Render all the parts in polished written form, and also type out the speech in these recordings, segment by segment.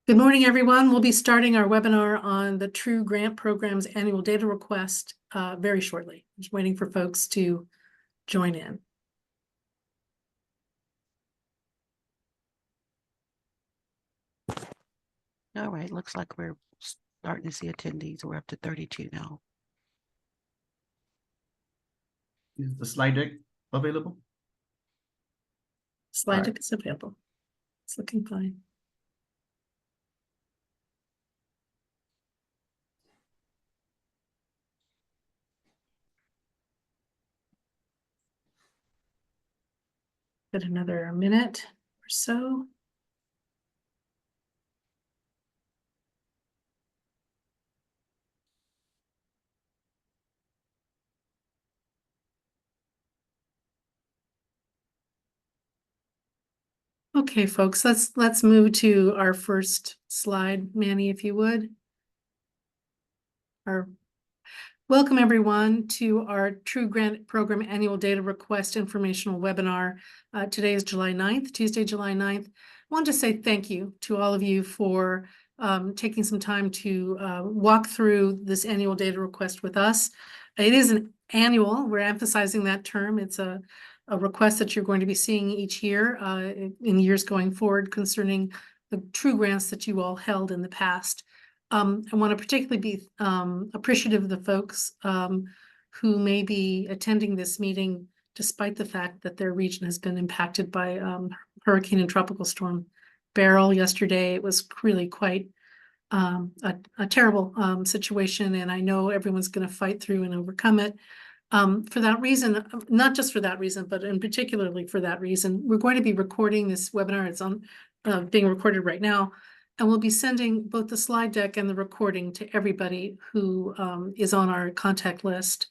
Good morning, everyone. We'll be starting our webinar on the True Grant Program's annual data request very shortly. Just waiting for folks to join in. All right, looks like we're starting to see attendees. We're up to 32 now. Is the slide deck available? Slide deck is available. It's looking fine. Get another minute or so. Okay, folks, let's move to our first slide, Manny, if you would. Welcome, everyone, to our True Grant Program Annual Data Request Informational Webinar. Today is July 9th, Tuesday, July 9th. I want to say thank you to all of you for taking some time to walk through this annual data request with us. It is an annual, we're emphasizing that term. It's a request that you're going to be seeing each year in years going forward concerning the true grants that you all held in the past. I want to particularly be appreciative of the folks who may be attending this meeting despite the fact that their region has been impacted by hurricane and tropical storm Beryl yesterday. It was really quite a terrible situation, and I know everyone's going to fight through and overcome it. For that reason, not just for that reason, but in particularly for that reason, we're going to be recording this webinar. It's on being recorded right now. And we'll be sending both the slide deck and the recording to everybody who is on our contact list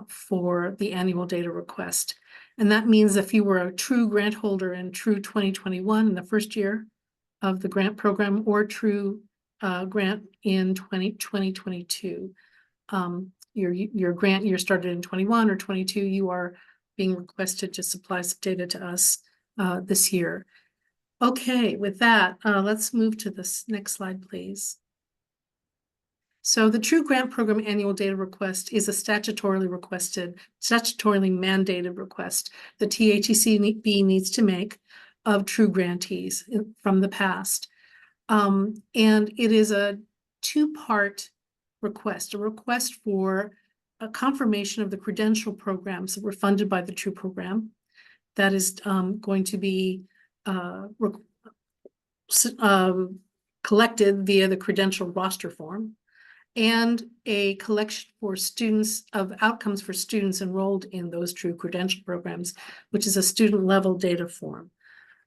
for the annual data request. And that means if you were a true grant holder in True 2021 in the first year of the grant program, or True grant in 2022, your grant year started in 21 or 22, you are being requested to supply some data to us this year. Okay, with that, let's move to this next slide, please. So the True Grant Program Annual Data Request is a statutorily mandated request the THECB needs to make of true grantees from the past. And it is a two-part request, a request for a confirmation of the credential programs that were funded by the True Program. That is going to be collected via the credential roster form, and a collection for students of outcomes for students enrolled in those True credential programs, which is a student level data form.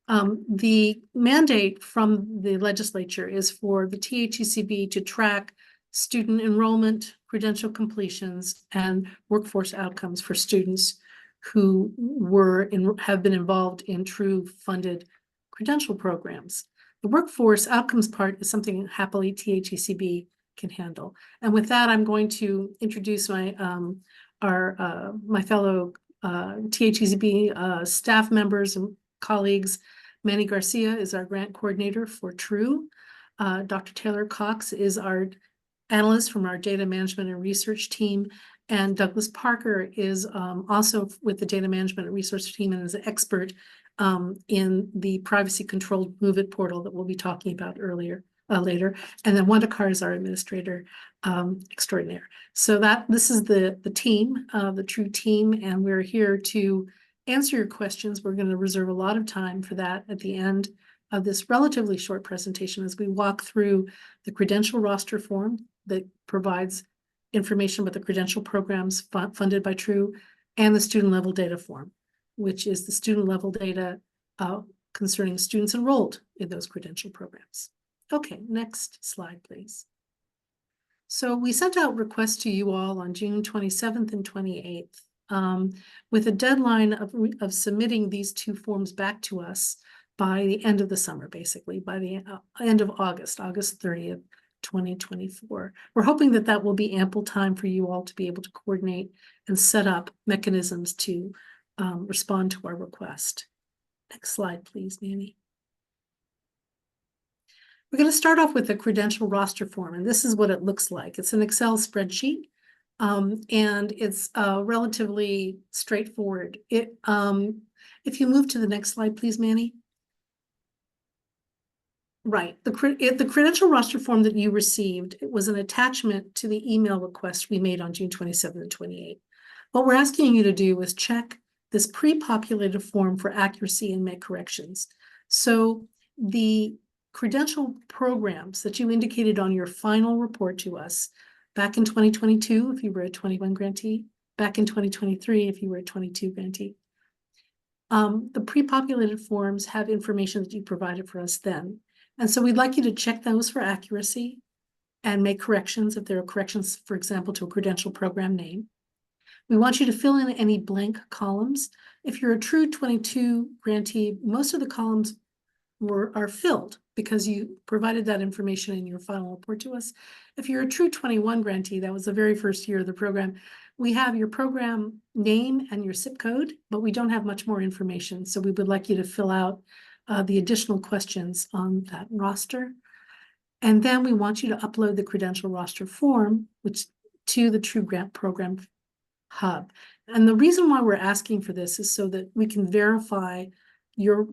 The mandate from the legislature is for the THECB to track student enrollment, credential completions, and workforce outcomes for students who have been involved in True funded credential programs. The workforce outcomes part is something happily THECB can handle. And with that, I'm going to introduce my fellow THECB staff members and colleagues. Manny Garcia is our grant coordinator for True. Dr. Taylor Cox is our analyst from our data management and research team. And Douglas Parker is also with the data management and research team and is an expert in the privacy controlled MOVEit portal that we'll be talking about later. And then Wanda Carr is our administrator extraordinaire. So this is the team, the True team, and we're here to answer your questions. We're going to reserve a lot of time for that at the end of this relatively short presentation as we walk through the credential roster form that provides information about the credential programs funded by True, and the student level data form, which is the student level data concerning students enrolled in those credential programs. Okay, next slide, please. So we sent out requests to you all on June 27th and 28th with a deadline of submitting these two forms back to us by the end of the summer, basically, by the end of August 30th, 2024. We're hoping that that will be ample time for you all to be able to coordinate and set up mechanisms to respond to our request. Next slide, please, Manny. We're going to start off with the credential roster form, and this is what it looks like. It's an Excel spreadsheet, and it's relatively straightforward. If you move to the next slide, please, Manny. Right, the credential roster form that you received, it was an attachment to the email request we made on June 27 and 28. What we're asking you to do is check this pre-populated form for accuracy and make corrections. So the credential programs that you indicated on your final report to us back in 2022, if you were a 21 grantee, back in 2023, if you were a 22 grantee, the pre-populated forms have information that you provided for us then. And so we'd like you to check those for accuracy and make corrections if there are corrections, for example, to a credential program name. We want you to fill in any blank columns. If you're a true 22 grantee, most of the columns are filled because you provided that information in your final report to us. If you're a true 21 grantee, that was the very first year of the program, we have your program name and your zip code, but we don't have much more information. So we would like you to fill out the additional questions on that roster. And then we want you to upload the credential roster form, which to the True Grant Program Hub. And the reason why we're asking for this is so that we can verify your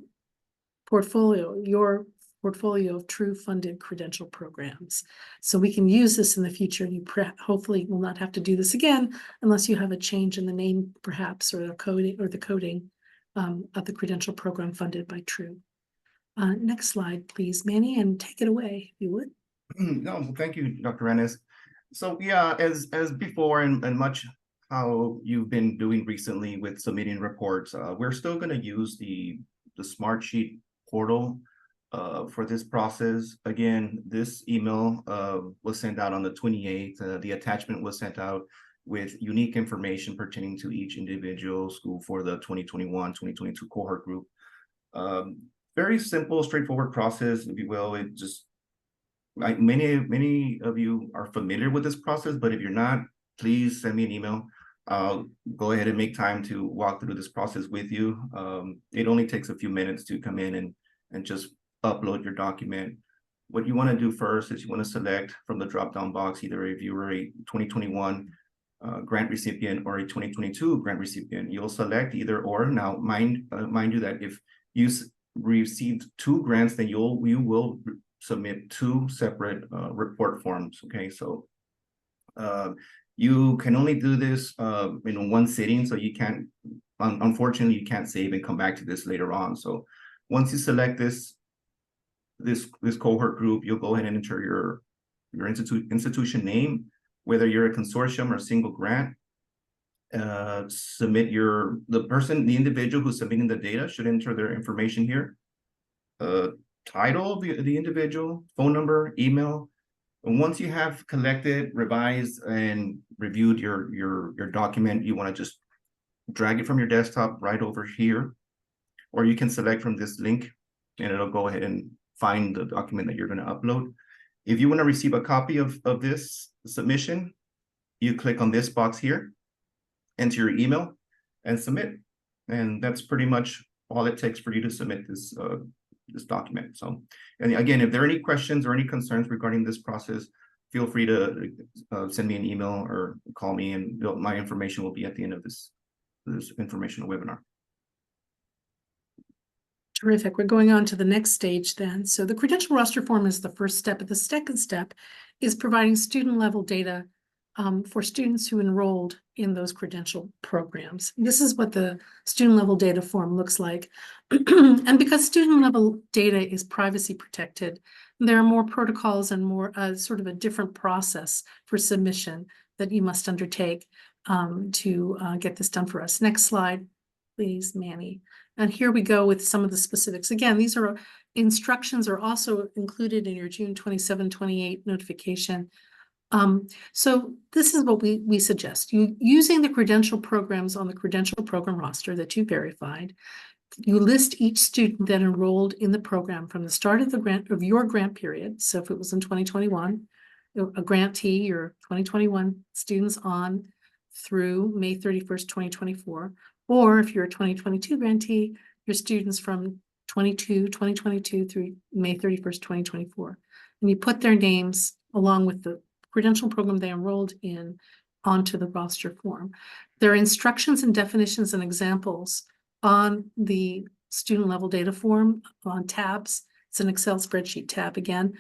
portfolio of true funded credential programs. So we can use this in the future, and you hopefully will not have to do this again unless you have a change in the name, perhaps, or the coding of the credential program funded by True. Next slide, please, Manny, and take it away, if you would. No, thank you, Dr. Rennes. So yeah, as before, and much how you've been doing recently with submitting reports, we're still going to use the Smartsheet portal for this process. Again, this email was sent out on the 28th. The attachment was sent out with unique information pertaining to each individual school for the 2021-2022 cohort group. Very simple, straightforward process, if you will. It just, like many of you are familiar with this process, but if you're not, please send me an email. I'll go ahead and make time to walk through this process with you. It only takes a few minutes to come in and just upload your document. What you want to do first is you want to select from the drop-down box, either if you were a 2021 grant recipient or a 2022 grant recipient. You'll select either or. Now, mind you that if you received 2 grants, then you will submit 2 separate report forms. Okay, so you can only do this in one sitting, so you can't, unfortunately, you can't save and come back to this later on. So once you select this cohort group, you'll go ahead and enter your institution name, whether you're a consortium or a single grant. Submit the individual who's submitting the data should enter their information here. Title of the individual, phone number, email. And once you have collected, revised, and reviewed your document, you want to just drag it from your desktop right over here, or you can select from this link and it'll go ahead and find the document that you're going to upload. If you want to receive a copy of this submission, you click on this box here, enter your email, and submit. And that's pretty much all it takes for you to submit this document. So, and again, if there are any questions or any concerns regarding this process, feel free to send me an email or call me, and my information will be at the end of this informational webinar. Terrific. We're going on to the next stage then. So the credential roster form is the first step. The second step is providing student level data for students who enrolled in those credential programs. This is what the student level data form looks like. And because student level data is privacy protected, there are more protocols and more sort of a different process for submission that you must undertake to get this done for us. Next slide, please, Manny. And here we go with some of the specifics. Again, these are instructions are also included in your June 27-28 notification. So this is what we suggest. You using the credential programs on the credential program roster that you verified. You list each student that enrolled in the program from the start of your grant period. So if it was in 2021, a grantee, your 2021 students on through May 31st, 2024. Or if you're a 2022 grantee, your students from 2022 through May 31st, 2024. and you put their names along with the credential program they enrolled in onto the roster form. There are instructions and definitions and examples on the student level data form on tabs. It's an Excel spreadsheet tab again.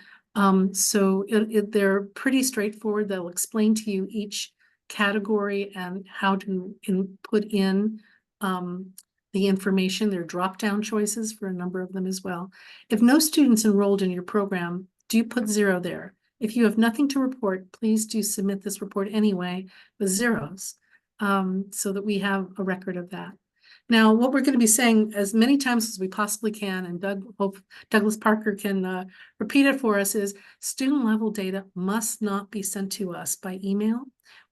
So they're pretty straightforward. They'll explain to you each category and how to put in the information. There are drop-down choices for a number of them as well. If no students enrolled in your program, do put 0 there. If you have nothing to report, please do submit this report anyway with zeros, so that we have a record of that. Now, what we're going to be saying as many times as we possibly can, and Douglas Parker can repeat it for us, is student level data must not be sent to us by email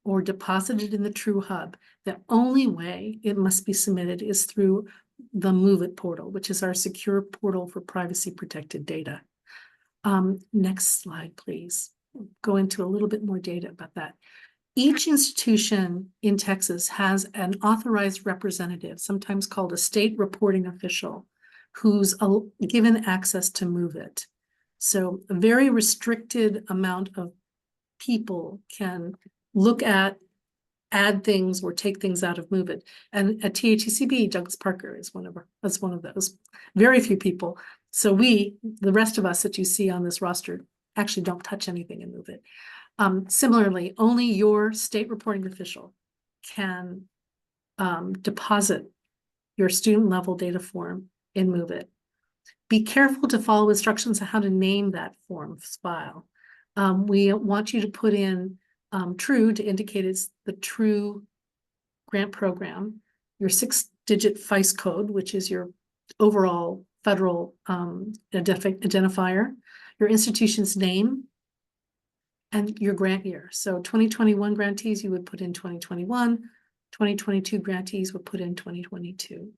or deposited in the True Hub. The only way it must be submitted is through the Move It portal, which is our secure portal for privacy protected data. Next slide, please. Go into a little bit more data about that. Each institution in Texas has an authorized representative, sometimes called a state reporting official, who's given access to Move It. So a very restricted amount of people can look at, add things, or take things out of Move It. And at TATCB, Douglas Parker is one of those. Very few people. So the rest of us that you see on this roster, actually don't touch anything in Move It. Similarly, only your state reporting official can deposit your student level data form in Move It. Be careful to follow instructions on how to name that form file. We want you to put in TRUE to indicate it's the TRUE grant program, your 6-digit FICE code, which is your overall federal identifier, your institution's name, and your grant year. So 2021 grantees, you would put in 2021, 2022 grantees would put in 2022.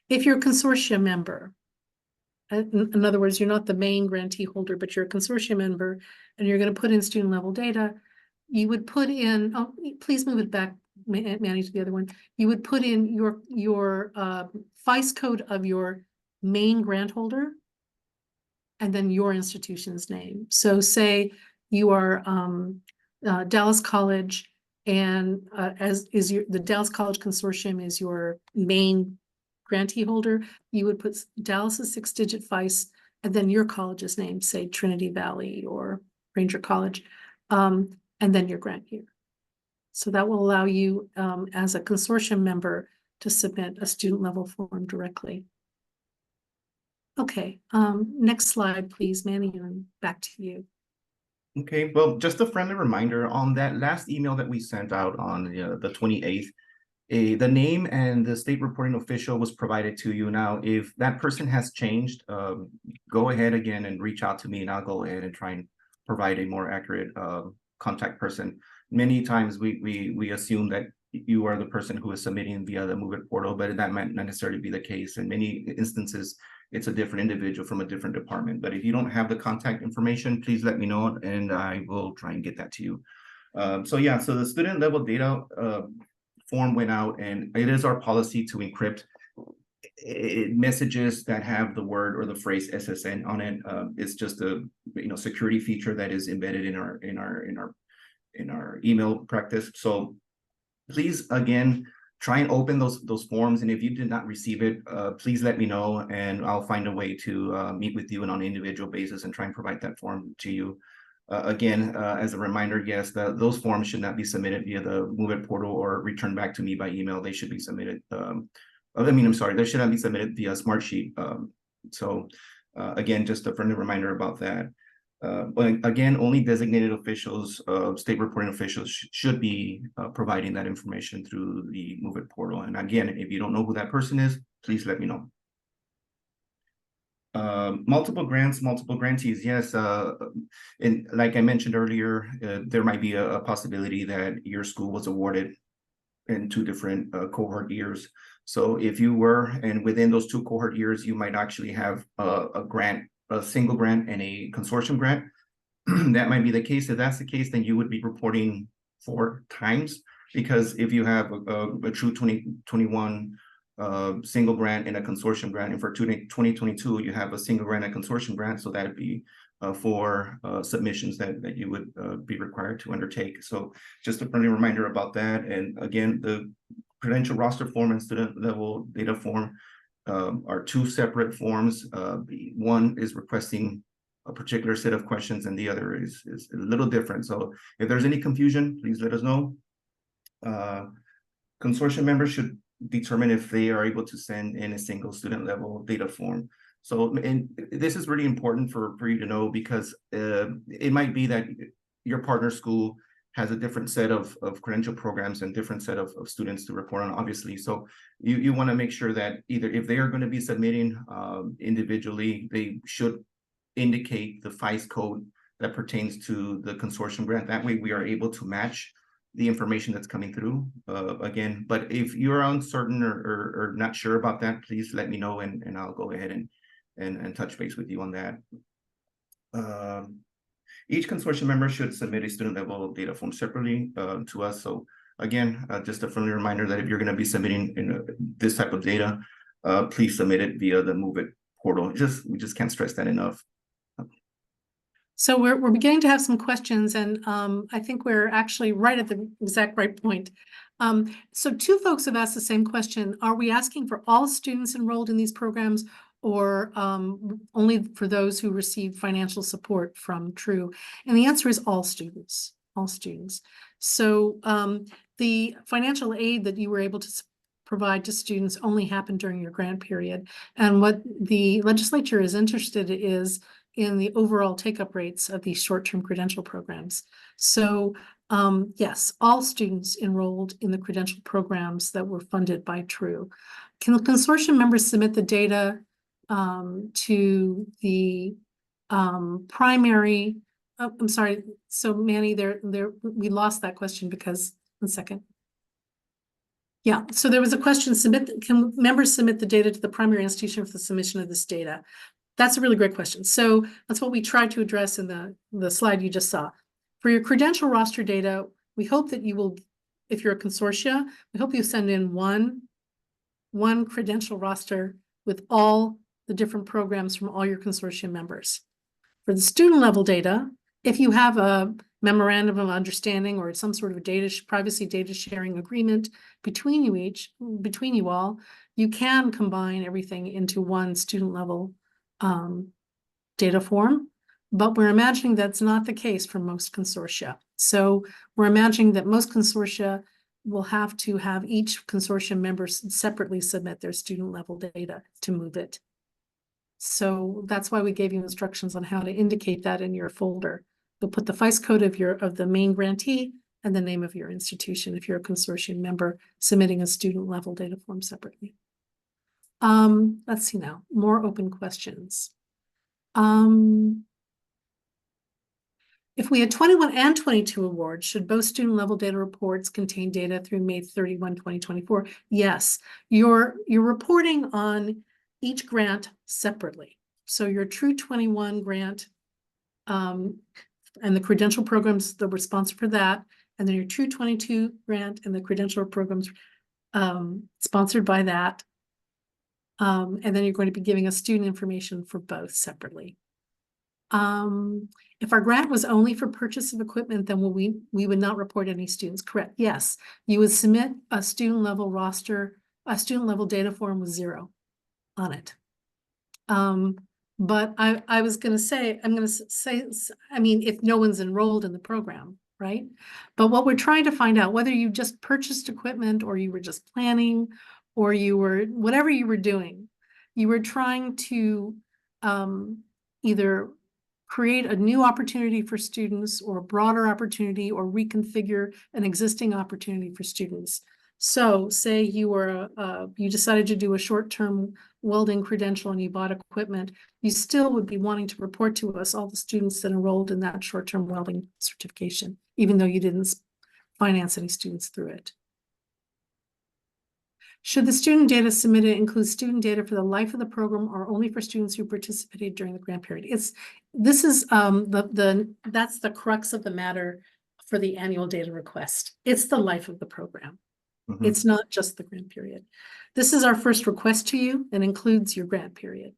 If you're a consortium member, in other words, you're not the main grantee holder, but you're a consortium member, and you're going to put in student level data, you would put in, oh, please move it back, Manny, to the other one. You would put in your FICE code of your main grant holder, and then your institution's name. So say you are Dallas College, and the Dallas College Consortium is your main grantee holder, you would put Dallas's 6-digit FICE and then your college's name, say Trinity Valley or Ranger College, and then your grant year. So that will allow you as a consortium member to submit a student level form directly. Okay, next slide, please, Manny, and back to you. Okay, well, just a friendly reminder on that last email that we sent out on the 28th, the name and the state reporting official was provided to you. Now, if that person has changed, go ahead again and reach out to me, and I'll go ahead and try and provide a more accurate contact person. Many times we assume that you are the person who is submitting via the Move It portal, but that might not necessarily be the case. In many instances, it's a different individual from a different department. But if you don't have the contact information, please let me know, and I will try and get that to you. So the student level data form went out, and it is our policy to encrypt messages that have the word or the phrase SSN on it. It's just a security feature that is embedded in our email practice. So please, again, try and open those forms, and if you did not receive it, please let me know, and I'll find a way to meet with you on an individual basis and try and provide that form to you. Again, as a reminder, yes, those forms should not be submitted via the Move It portal or returned back to me by email. They should be submitted. They should not be submitted via Smartsheet. Again, just a friendly reminder about that. But again, only designated officials, state reporting officials should be providing that information through the Move It portal. And again, if you don't know who that person is, please let me know. Multiple grants, multiple grantees. Yes, and like I mentioned earlier, there might be a possibility that your school was awarded in 2 different cohort years. So if you were, and within those 2 cohort years, you might actually have a grant, a single grant and a consortium grant. That might be the case. If that's the case, then you would be reporting 4 times, because if you have a true 2021 single grant and a consortium grant, and for 2022 you have a single grant and consortium grant, so that'd be for submissions that you would be required to undertake. So just a friendly reminder about that. And again, the credential roster form and student level data form are two separate forms. The one is requesting a particular set of questions and the other is a little different. So if there's any confusion, please let us know. Consortium members should determine if they are able to send in a single student level data form. So, and this is really important for you to know, because it might be that your partner school has a different set of credential programs and different set of students to report on, obviously. So you want to make sure that either if they are going to be submitting individually, they should indicate the FICE code that pertains to the consortium grant. That way we are able to match the information that's coming through again. But if you're uncertain or not sure about that, please let me know and I'll go ahead and touch base with you on that. Each consortium member should submit a student level data form separately to us. So again, just a friendly reminder that if you're going to be submitting this type of data, please submit it via the MOVE IT portal. We just can't stress that enough. So we're beginning to have some questions, and I think we're actually right at the exact right point. So two folks have asked the same question. Are we asking for all students enrolled in these programs, or only for those who receive financial support from TRU? And the answer is all students, all students. So the financial aid that you were able to provide to students only happened during your grant period. And what the legislature is interested in the overall take-up rates of these short-term credential programs. So yes, all students enrolled in the credential programs that were funded by TRU. Can the consortium members submit the data to the primary? Oh, I'm sorry. So Manny, we lost that question because, 1 second. Yeah, so there was a question, can members submit the data to the primary institution for the submission of this data? That's a really great question. So that's what we tried to address in the slide you just saw. For your credential roster data, we hope that you will, if you're a consortia, we hope you send in one credential roster with all the different programs from all your consortium members. For the student level data, if you have a memorandum of understanding or some sort of privacy data sharing agreement between you all, you can combine everything into one student level data form, but we're imagining that's not the case for most consortia. So we're imagining that most consortia will have to have each consortium member separately submit their student level data to MOVE IT. So that's why we gave you instructions on how to indicate that in your folder. You'll put the FICE code of the main grantee and the name of your institution if you're a consortium member submitting a student level data form separately. Let's see now, more open questions. If we had 21 and 22 awards, should both student level data reports contain data through May 31, 2024? Yes, you're reporting on each grant separately. So your True 21 grant and the credential programs that were sponsored for that, and then your True 22 grant and the credential programs sponsored by that. And then you're going to be giving us student information for both separately. If our grant was only for purchase of equipment, then we would not report any students. Correct. Yes, you would submit a student level roster, a student level data form with 0 on it. But I was going to say, I mean, if no one's enrolled in the program, right? But what we're trying to find out, whether you just purchased equipment or you were just planning or you were, whatever you were doing, you were trying to either create a new opportunity for students or a broader opportunity or reconfigure an existing opportunity for students. So say you were, you decided to do a short-term welding credential and you bought equipment, you still would be wanting to report to us all the students that enrolled in that short-term welding certification, even though you didn't finance any students through it. Should the student data submitted include student data for the life of the program or only for students who participated during the grant period? This is that's the crux of the matter for the annual data request. It's the life of the program. Mm-hmm. It's not just the grant period. This is our first request to you and includes your grant period.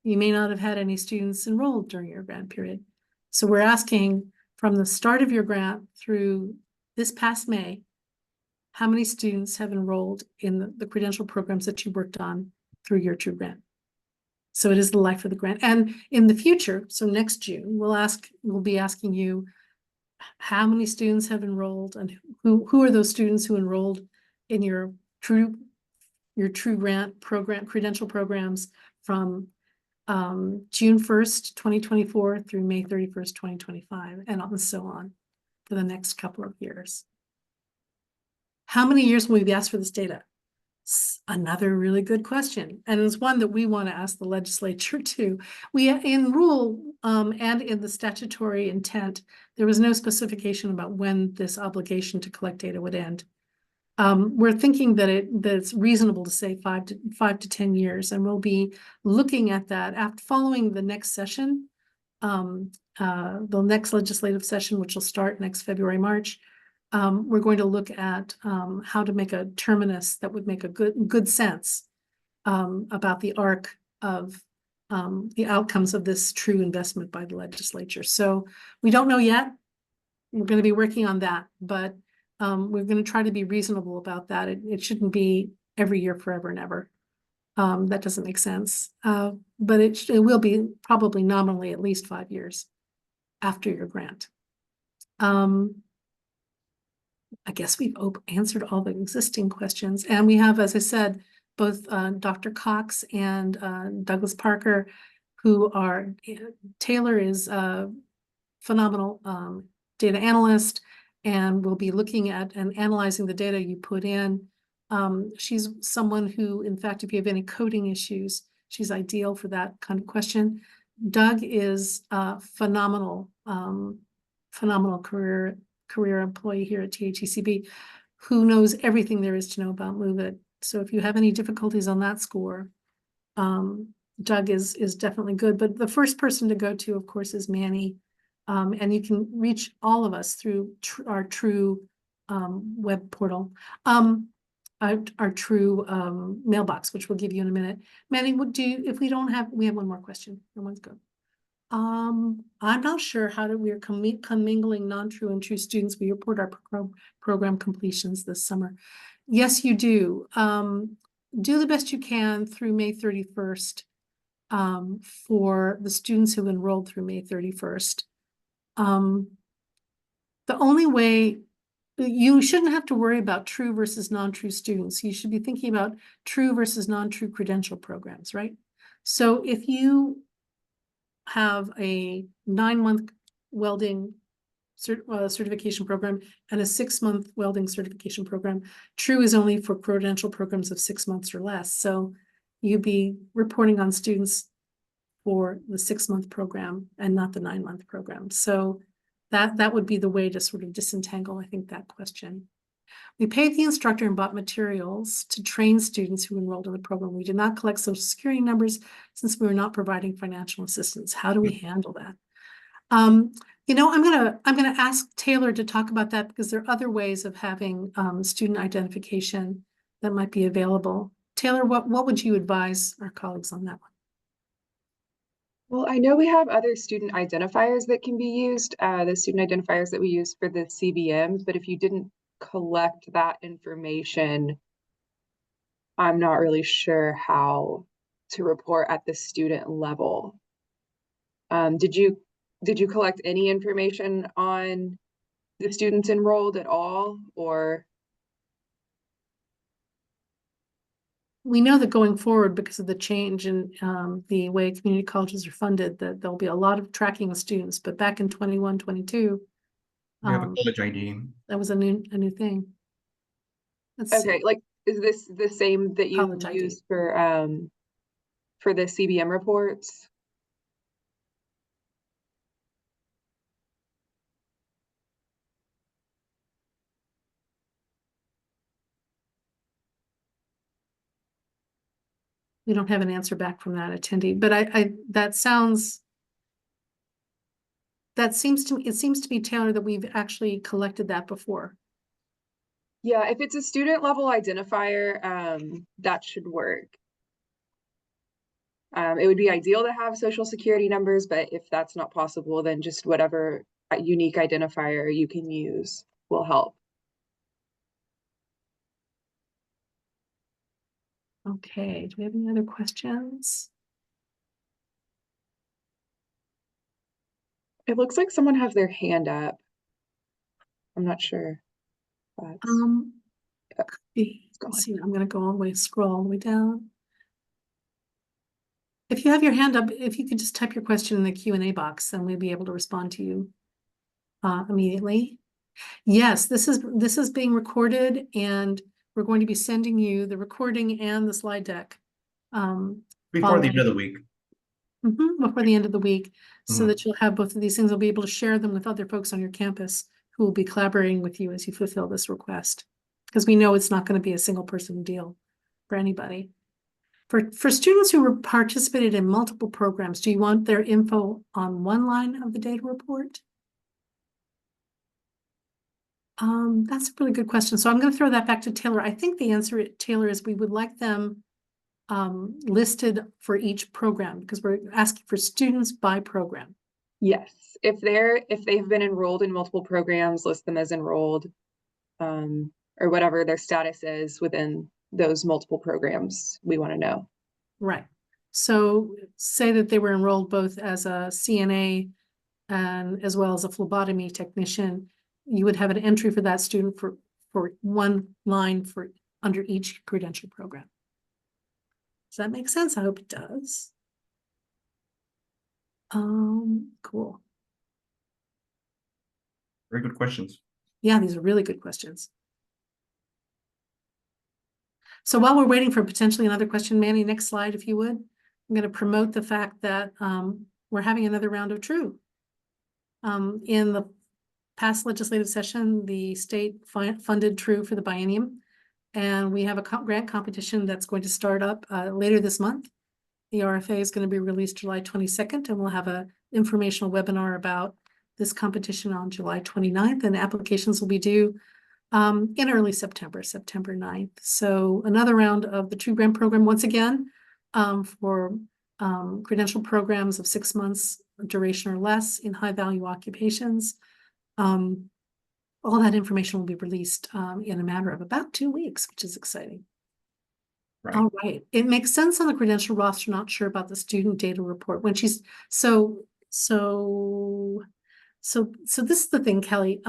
You may not have had any students enrolled during your grant period. So we're asking from the start of your grant through this past May, how many students have enrolled in the credential programs that you worked on through your True Grant? So it is the life of the grant. And in the future, so next June, we'll be asking you how many students have enrolled and who are those students who enrolled in your True Grant program, credential programs from June 1st, 2024 through May 31st, 2025, and so on for the next couple of years. How many years will we be asked for this data? Another really good question, and it's one that we want to ask the legislature too. We in rule and in the statutory intent, there was no specification about when this obligation to collect data would end. We're thinking that it's reasonable to say 5 to 10 years, and we'll be looking at that after following the next session, the next legislative session, which will start next February, March. We're going to look at how to make a terminus that would make a good sense about the arc of the outcomes of this true investment by the legislature. So we don't know yet. We're going to be working on that, but we're going to try to be reasonable about that. It shouldn't be every year forever and ever. That doesn't make sense. But it will be probably nominally at least 5 years after your grant. I guess we've answered all the existing questions, and we have, as I said, both Dr. Cox and Douglas Parker, who are, Taylor is a phenomenal data analyst, and will be looking at and analyzing the data you put in. She's someone who, in fact, if you have any coding issues, she's ideal for that kind of question. Doug is a phenomenal career employee here at THECB who knows everything there is to know about MOVEit. So if you have any difficulties on that score, Doug is definitely good. But the first person to go to, of course, is Manny. And you can reach all of us through our True web portal, our True mailbox, which we'll give you in a minute. Manny, if we don't have, we have one more question. No one's good. I'm not sure how we're commingling non-true and true students. We report our program completions this summer. Yes, you do. Do the best you can through May 31st for the students who enrolled through May 31st. The only way, you shouldn't have to worry about true versus non-true students. You should be thinking about true versus non-true credential programs, right? So if you have a 9-month welding certification program and a 6-month welding certification program, true is only for credential programs of 6 months or less. So you'd be reporting on students for the 6-month program and not the 9-month program. So that would be the way to sort of disentangle, I think, that question. We paid the instructor and bought materials to train students who enrolled in the program. We did not collect Social Security numbers since we were not providing financial assistance. How do we handle that? You know, I'm gonna ask Taylor to talk about that because there are other ways of having student identification that might be available. Taylor, what would you advise our colleagues on that one? Well, I know we have other student identifiers that can be used, the student identifiers that we use for the CBMs, but if you didn't collect that information, I'm not really sure how to report at the student level. Did you collect any information on the students enrolled at all, or? We know that going forward, because of the change in the way community colleges are funded, that there'll be a lot of tracking of students. But back in 21, 22, We have a college ID. that was a new thing. Let's okay, see. like, is this the same that you College ID. use for the CBM reports? We don't have an answer back from that attendee, but it seems to be, Taylor, that we've actually collected that before. Yeah, if it's a student level identifier, that should work. It would be ideal to have social security numbers, but if that's not possible, then just whatever unique identifier you can use will help. Okay, do we have any other questions? It looks like someone has their hand up. I'm not sure. But Let's see, I'm gonna go all the way, scroll all the way down. If you have your hand up, if you could just type your question in the Q&A box, then we'll be able to respond to you immediately. Yes, this is being recorded, and we're going to be sending you the recording and the slide deck. Before the end of the week. Before the end of the week, so Mhm. that you'll have both of these things. You'll be able to share them with other folks on your campus who will be collaborating with you as you fulfill this request. Because we know it's not going to be a single person deal for anybody. For students who participated in multiple programs, do you want their info on one line of the data report? That's a really good question. So I'm going to throw that back to Taylor. I think the answer, Taylor, is we would like them listed for each program, because we're asking for students by program. yes, if they've been enrolled in multiple programs, list them as enrolled, or whatever their status is within those multiple programs. We want to know. Right. So say that they were enrolled both as a CNA and as well as a phlebotomy technician. You would have an entry for that student for one line for under each credential program. Does that make sense? I hope it does. Cool. Very good questions. Yeah, these are really good questions. So while we're waiting for potentially another question, Manny, next slide, if you would. I'm going to promote the fact that we're having another round of TRUE. In the past legislative session, the state funded TRUE for the biennium, and we have a grant competition that's going to start up later this month. The RFA is going to be released July 22nd, and we'll have an informational webinar about this competition on July 29th, and applications will be due in early September, September 9th. So another round of the TRUE grant program once again for credential programs of 6 months duration or less in high value occupations. All that information will be released in a matter of about 2 weeks, which is exciting. Right. All right. It makes sense on the credential roster, not sure about the student data report. When she's so this is the thing, Kelly.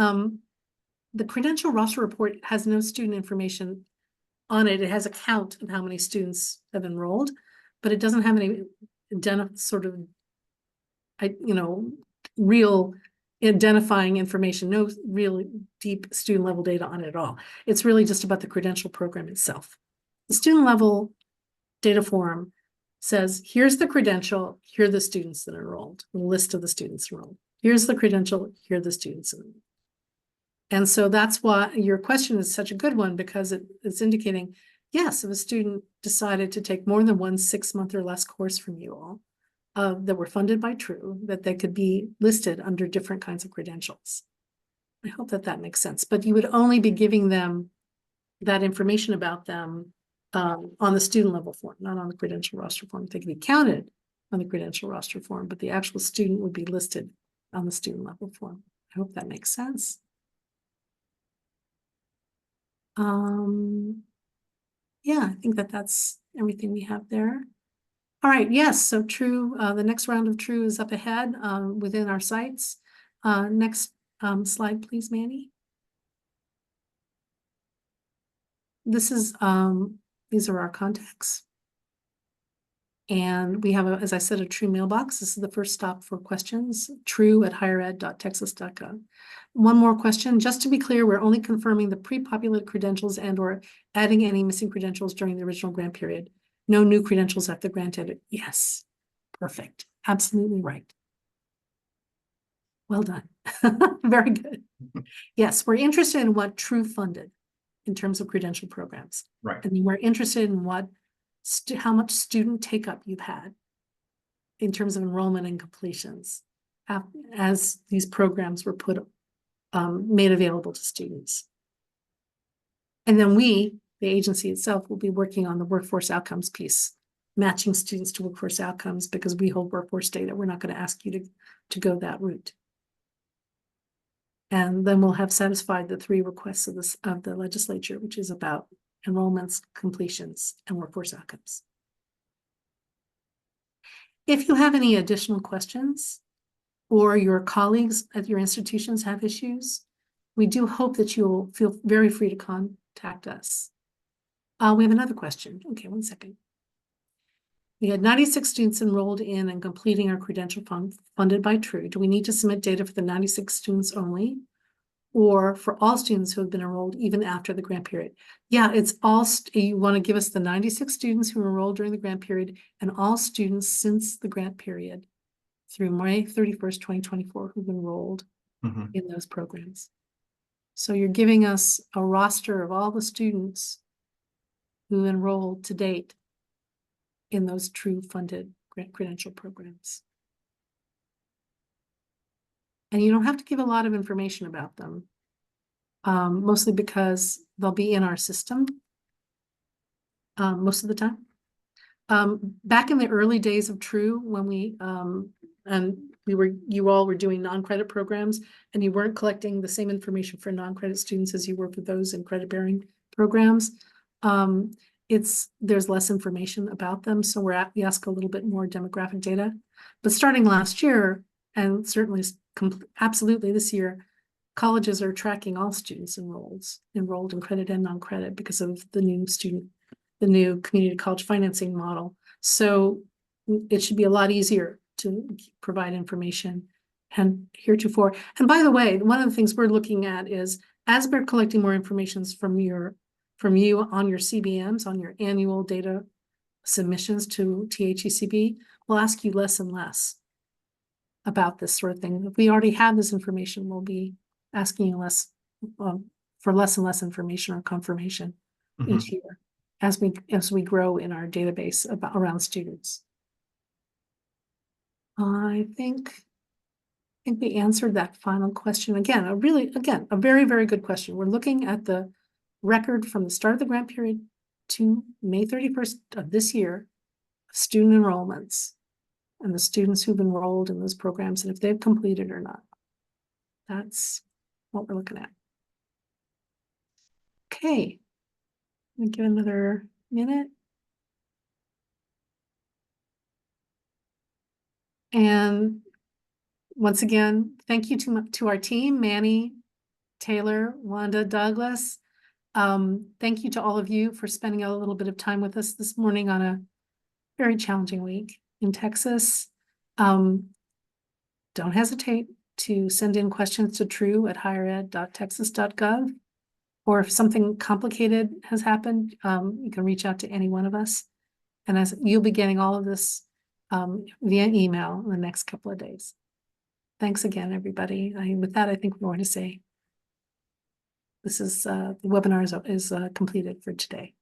The credential roster report has no student information on it. It has a count of how many students have enrolled, but it doesn't have any sort of, real identifying information, no really deep student level data on it at all. It's really just about the credential program itself. The student level data form says, here's the credential, here are the students that are enrolled, the list of the students enrolled. Here's the credential, here are the students enrolled. And so that's why your question is such a good one, because it's indicating, yes, if a student decided to take more than one 6-month or less course from you all that were funded by TRUE, that they could be listed under different kinds of credentials. I hope that makes sense. But you would only be giving them that information about them on the student level form, not on the credential roster form. They can be counted on the credential roster form, but the actual student would be listed on the student level form. I hope that makes sense. Yeah, I think that's everything we have there. All right, yes, so TRUE, the next round of TRUE is up ahead within our sites. Next slide, please, Manny. This is, these are our contacts. And we have, as I said, a TRUE mailbox. This is the first stop for questions, true@highered.texas.gov. One more question, just to be clear, we're only confirming the pre-populated credentials and or adding any missing credentials during the original grant period. No new credentials at the grant edit. Yes, perfect, absolutely right. Well done, very good. Yes, we're interested in what TRUE funded in terms of credential programs. Right. And then we're interested in what how much student take up you've had in terms of enrollment and completions as these programs were made available to students. And then we, the agency itself, will be working on the workforce outcomes piece matching students to workforce outcomes because we hold workforce data. We're not going to ask you to go that route. And then we'll have satisfied the 3 requests of the legislature, which is about enrollments, completions, and workforce outcomes. If you have any additional questions or your colleagues at your institutions have issues, we do hope that you'll feel very free to contact us. We have another question. Okay, one second. We had 96 students enrolled in and completing our credential fund funded by TRU. Do we need to submit data for the 96 students only? Or for all students who have been enrolled even after the grant period? Yeah, it's all, you want to give us the 96 students who enrolled during the grant period and all students since the grant period through May 31st, 2024, who've enrolled in those programs. So you're giving us a roster of all the students who enrolled to date in those TRU funded grant credential programs. And you don't have to give a lot of information about them, mostly because they'll be in our system most of the time. Back in the early days of TRU, when you all were doing non-credit programs and you weren't collecting the same information for non-credit students as you were for those in credit-bearing programs, there's less information about them. So we ask a little bit more demographic data. But starting last year, and certainly absolutely this year, colleges are tracking all students enrolled in credit and non-credit because of the new community college financing model. So it should be a lot easier to provide information and heretofore. And by the way, one of the things we're looking at is as we're collecting more information from you on your CBMs, on your annual data submissions to THECB, we'll ask you less and less about this sort of thing. If we already have this information, we'll be asking you for less and less information or confirmation each year as we grow in our database around students. I think we answered that final question. Again, a very, very good question. We're looking at the record from the start of the grant period to May 31st of this year, student enrollments and the students who've enrolled in those programs and if they've completed or not. That's what we're looking at. Okay, let me give another minute. And once again, thank you to our team, Manny, Taylor, Wanda, Douglas. Thank you to all of you for spending a little bit of time with us this morning on a very challenging week in Texas. Don't hesitate to send in questions to tru@highered.texas.gov. Or if something complicated has happened, you can reach out to any one of us. And as you'll be getting all of this via email in the next couple of days. Thanks again, everybody. With that, I think we're going to say this is the webinar is completed for today.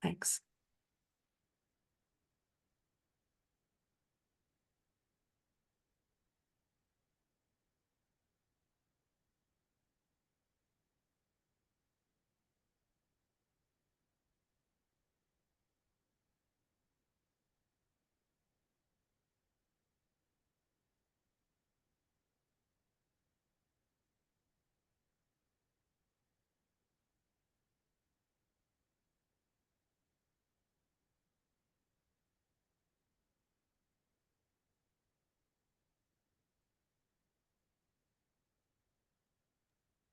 Thanks.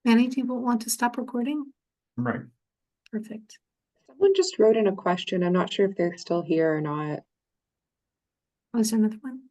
Manny, do you want to stop recording? Right. Perfect. Someone just wrote in a question. I'm not sure if they're still here or not. Was there another one?